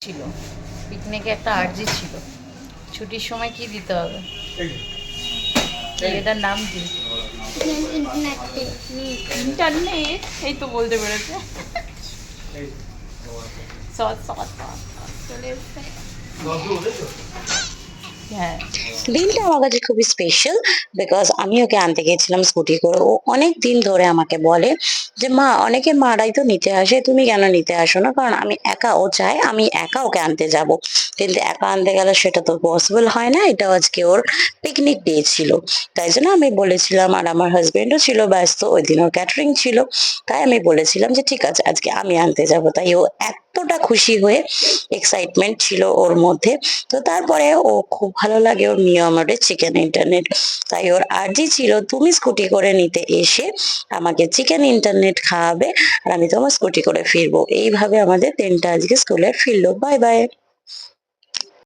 ছিল, পিকনিকে একটা আর্জি ছিল। ছুটির সময় কি দিতে হবে? এটার নাম কি? ইন্টারনেট, এই তো বলতে পেরেছে। সস সস সস চলে এসছে। হ্যাঁ, দিনটা আমার কাছে খুবই স্পেশাল বিকজ আমি ওকে আনতে গেছিলাম স্কুটি করে। ও অনেক দিন ধরে আমাকে বলে যে মা, অনেকে মারাই তো নিতে আসে, তুমি কেন নিতে আসো না? কারণ আমি একা, ও চায় আমি একা ওকে আনতে যাব, কিন্তু একা আনতে গেলে সেটা তো পসিবল হয় না। এটা আজকে ওর পিকনিক ডে ছিল, তাই জন্য আমি বলেছিলাম, আর আমার হাজবেন্ডও ছিল ব্যস্ত, ওই দিন ওর ক্যাটারিং ছিল, তাই আমি বলেছিলাম যে ঠিক আছে আজকে আমি আনতে যাব। তাই ও এতটা খুশি হয়ে, এক্সাইটমেন্ট ছিল ওর মধ্যে। তো তারপরে ও খুব ভালো লাগে ওর মিয়ামারের চিকেন ইন্টারনেট, তাই ওর আর্জি ছিল তুমি স্কুটি করে নিতে এসে আমাকে চিকেন ইন্টারনেট খাওয়াবে, আর আমি তোমার স্কুটি করে ফিরবো। এইভাবে আমাদের দিনটা আজকে স্কুলের ফিরলো। Bye bye.